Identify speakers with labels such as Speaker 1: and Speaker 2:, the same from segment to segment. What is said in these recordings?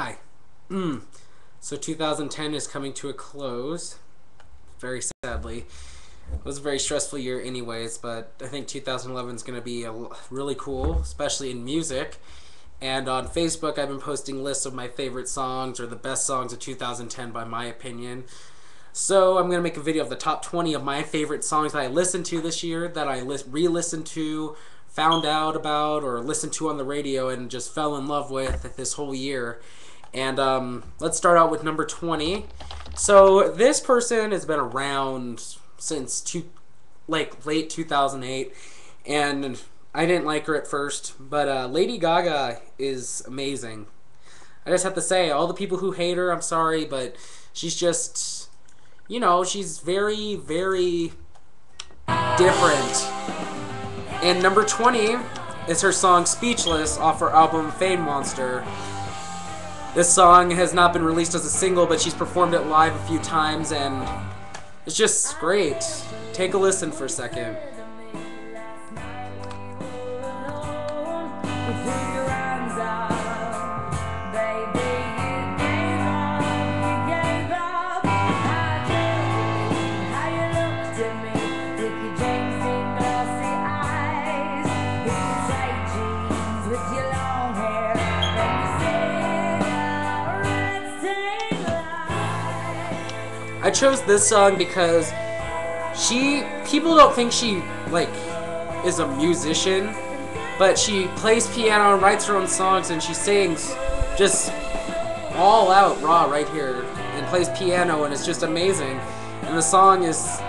Speaker 1: Hi. So 2010 is coming to a close, very sadly. It was a very stressful year anyways, but I think 2011 is going to be really cool, especially in music. And on Facebook, I've been posting lists of my favorite songs or the best songs of 2010 by my opinion. So I'm going to make a video of the top 20 of my favorite songs that I listened to this year, that I re-listened to, found out about, or listened to on the radio and just fell in love with this whole year. And let's start out with number 20. So this person has been around since late 2008, and I didn't like her at first, but Lady Gaga is amazing. I just have to say, all the people who hate her, I'm sorry, but she's just, you know, she's very, very different. And number 20 is her song Speechless off her album Fame Monster. This song has not been released as a single, but she's performed it live a few times, and it's just great. Take a listen for a second. I chose this song because people don't think she is a musician, but she plays piano and writes her own songs, and she sings just all out raw right here and plays piano, and it's just amazing. And the song is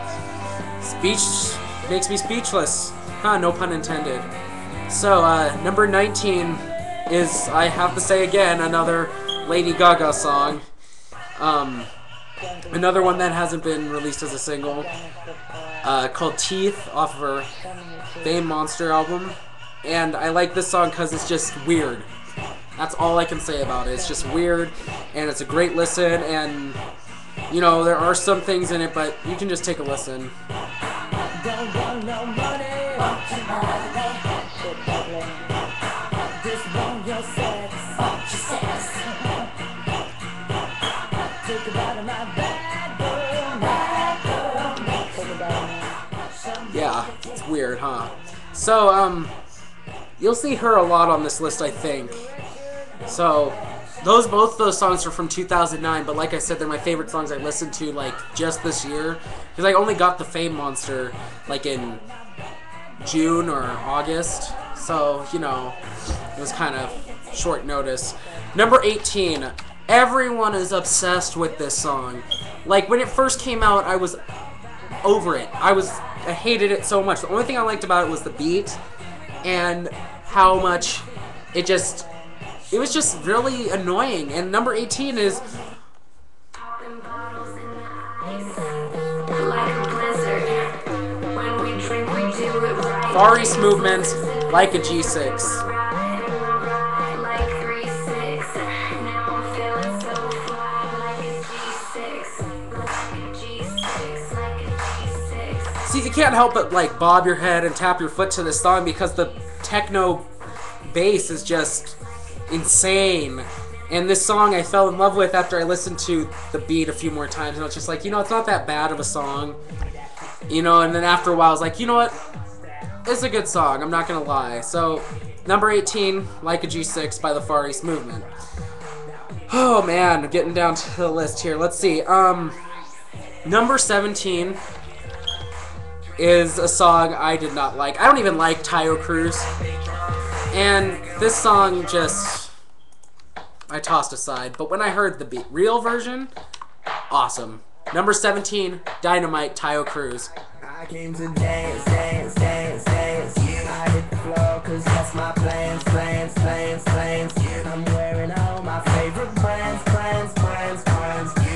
Speaker 1: makes me speechless. No pun intended. So number 19 is, I have to say again, another Lady Gaga song. Another one that hasn't been released as a single, called Teeth off of her Fame Monster album. And I like this song because it's just weird. That's all I can say about it. It's just weird, and it's a great listen, and, you know, there are some things in it, but you can just take a listen. Yeah, it's weird, huh? So, you'll see her a lot on this list, I think. So, both those songs are from 2009, but like I said, they're my favorite songs I listened to, just this year. Because I only got the Fame Monster, in June or August. So, you know, it was kind of short notice. Number 18. Everyone is obsessed with this song. When it first came out, I was over it. I hated it so much. The only thing I liked about it was the beat and how much it was just really annoying. And number 18 is Far East Movement, Like a G6. See, you can't help but bob your head and tap your foot to this song because the techno bass is just insane. And this song I fell in love with after I listened to the beat a few more times, and I was just like, you know, it's not that bad of a song. You know, and then after a while I was like, you know what? It's a good song, I'm not gonna lie. So, number 18, Like a G6 by the Far East Movement. Oh man, getting down to the list here. Let's see. Number 17 is a song I did not like. I don't even like Taio Cruz. And this song I tossed aside. But when I heard the real version, awesome. Number 17, Dynamite, Taio Cruz. I came to dance, dance, dance, dance. I hit the floor cause that's my plans. I'm wearing all my favorite brands.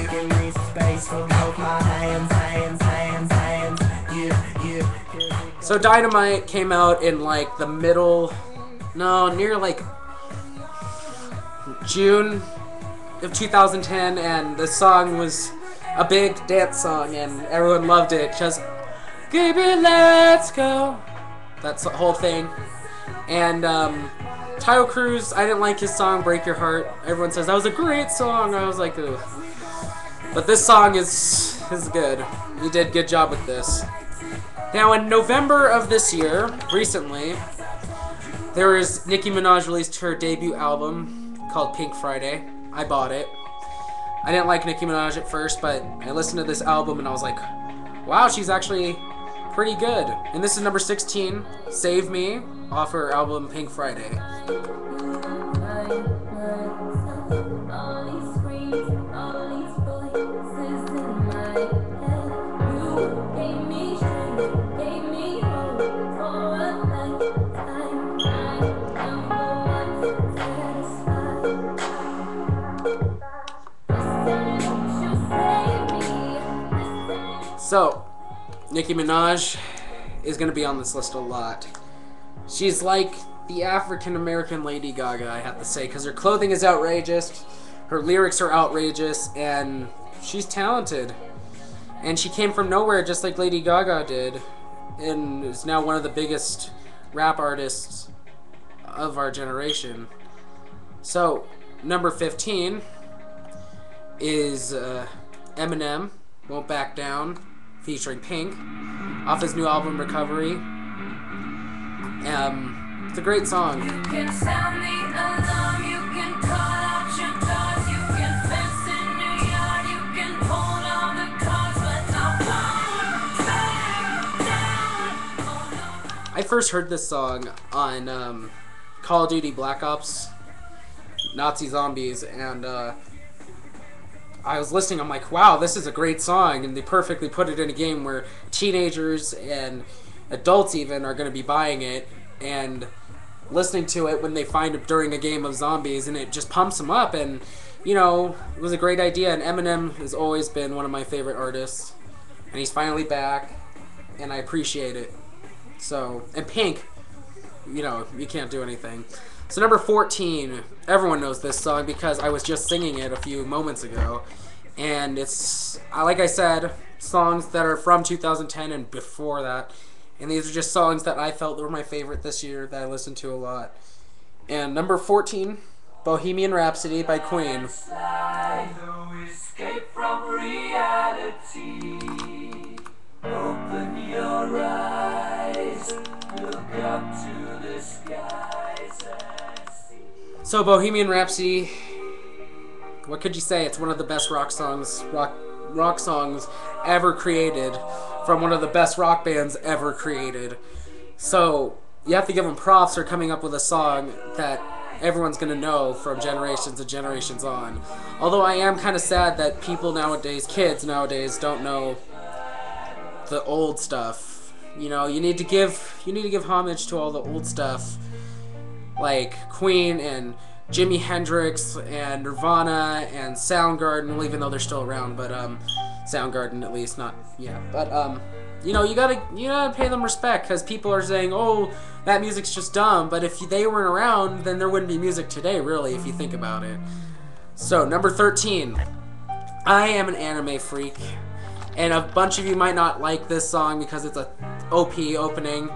Speaker 1: Give me space for both my hands. So Dynamite came out in the middle, near June of 2010, and the song was a big dance song, and everyone loved it. Just, baby, let's go. That's the whole thing. And Taio Cruz, I didn't like his song "Break Your Heart." Everyone says that was a great song. I was like, ugh. But this song is good. He did a good job with this. Now, in November of this year, recently, Nicki Minaj released her debut album called Pink Friday. I bought it. I didn't like Nicki Minaj at first, but I listened to this album and I was like, wow, she's actually pretty good. And this is number 16, Save Me, off her album Pink Friday. So, Nicki Minaj is going to be on this list a lot. She's like the African-American Lady Gaga, I have to say, because her clothing is outrageous, her lyrics are outrageous, and she's talented. And she came from nowhere just like Lady Gaga did, and is now one of the biggest rap artists of our generation. So, number 15 is Eminem, Won't Back Down, featuring Pink, off his new album Recovery. It's a great song. You can sound the alarm, you can call out your dogs, you can fence in your yard, you can hold all the cards, but don't back down. I first heard this song on Call of Duty Black Ops Nazi Zombies, and I was listening, I'm like, wow, this is a great song, and they perfectly put it in a game where teenagers and adults even are going to be buying it and listening to it when they find it during a game of zombies, and it just pumps them up, and, you know, it was a great idea, and Eminem has always been one of my favorite artists, and he's finally back, and I appreciate it. So, and Pink, you know, you can't do anything. So number 14, everyone knows this song because I was just singing it a few moments ago. And it's, like I said, songs that are from 2010 and before that. And these are just songs that I felt were my favorite this year that I listened to a lot. And number 14, Bohemian Rhapsody by Queen.
Speaker 2: No escape from reality. Open your eyes, look up to the skies.
Speaker 1: So Bohemian Rhapsody, what could you say? It's one of the best rock songs ever created from one of the best rock bands ever created. So you have to give them props for coming up with a song that everyone's going to know from generations and generations on. Although I am kind of sad that people nowadays, kids nowadays, don't know the old stuff. You know, you need to give homage to all the old stuff, like Queen and Jimi Hendrix and Nirvana and Soundgarden, well, even though they're still around, but Soundgarden at least, not, yeah, but you know, you gotta pay them respect, because people are saying, oh, that music's just dumb, but if they weren't around, then there wouldn't be music today, really, if you think about it. So, number 13, I am an anime freak, and a bunch of you might not like this song because it's a OP opening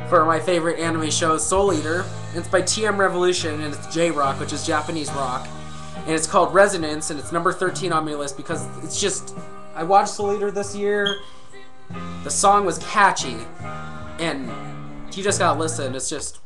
Speaker 1: for my favorite anime show, Soul Eater. It's by TM Revolution, and it's J-Rock, which is Japanese rock. And it's called Resonance, and it's number 13 on my list because it's just... I watched Soul Eater this year. The song was catchy, and you just gotta listen. It's just...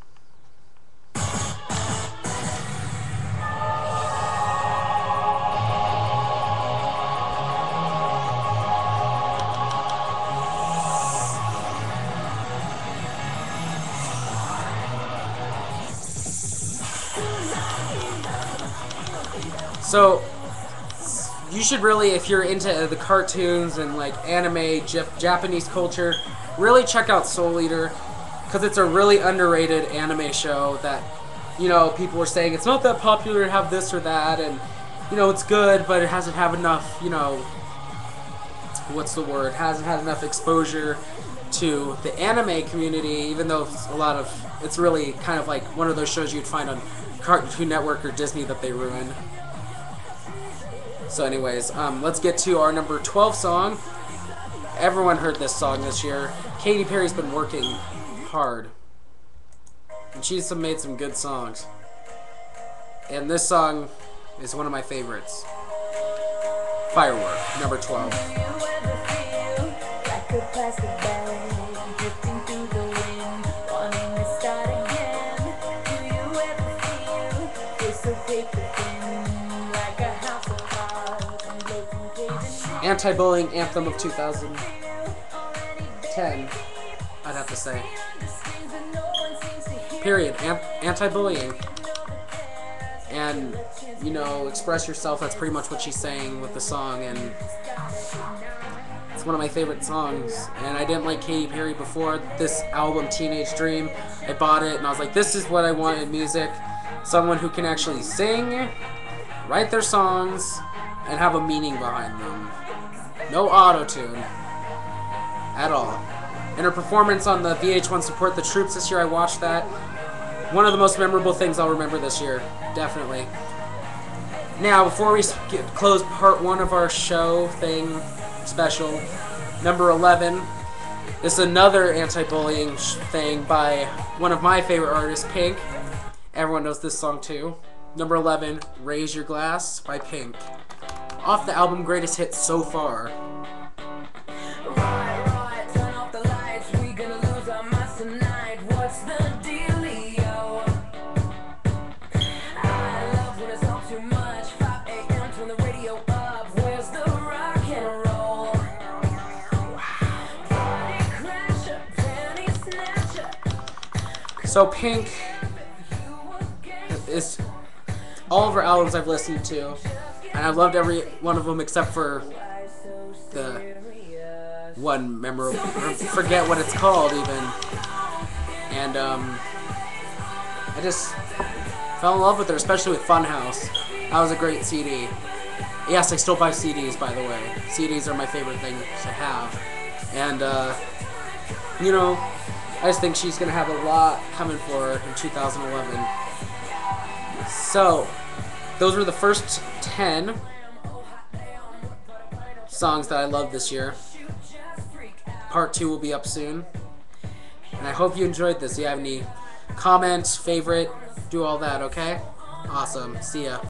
Speaker 1: So, you should really, if you're into the cartoons and like anime, Japanese culture, really check out Soul Eater, because it's a really underrated anime show that, you know, people are saying it's not that popular to have this or that, and, you know, it's good, but it hasn't had enough, you know, what's the word, hasn't had enough exposure to the anime community, even though it's really kind of like one of those shows you'd find on Cartoon Network or Disney that they ruin. So anyways, let's get to our number 12 song. Everyone heard this song this year. Katy Perry's been working hard, and she's made some good songs. And this song is one of my favorites. Firework, number 12.
Speaker 2: Do you ever feel like a plastic bag drifting through the wind, wanting to start again? Do you ever feel it's so paper thin, like a house of cards and broken caving in?
Speaker 1: Anti-bullying anthem of 2010, I'd have to say. Period. Anti-bullying. And, you know, express yourself. That's pretty much what she's saying with the song. And it's one of my favorite songs. And I didn't like Katy Perry before this album, Teenage Dream. I bought it and I was like, this is what I want in music. Someone who can actually sing, write their songs, and have a meaning behind them. No auto-tune at all. And her performance on the VH1 Support the Troops this year, I watched that. One of the most memorable things I'll remember this year, definitely. Now, before we close part 1 of our show thing special, number 11, this is another anti-bullying thing by one of my favorite artists, Pink. Everyone knows this song too. Number 11, Raise Your Glass by Pink. Off the album Greatest Hits so far.
Speaker 2: Right, turn off the lights, we gonna lose our minds tonight. What's the dealio? I love when it's all too much. 5 a.m. turn the radio up. Where's the rock and roll? Party crasher, penny snatcher.
Speaker 1: So Pink is all of her albums I've listened to, and I've loved every one of them except for the one memorable, forget what it's called even. And I just fell in love with her, especially with Funhouse. That was a great CD. Yes, I still buy CDs, by the way. CDs are my favorite thing to have. And you know, I just think she's gonna have a lot coming for her in 2011. So those were the first 10 songs that I love this year. Part 2 will be up soon. And I hope you enjoyed this. If you have any comments, favorite, do all that, okay? Awesome. See ya.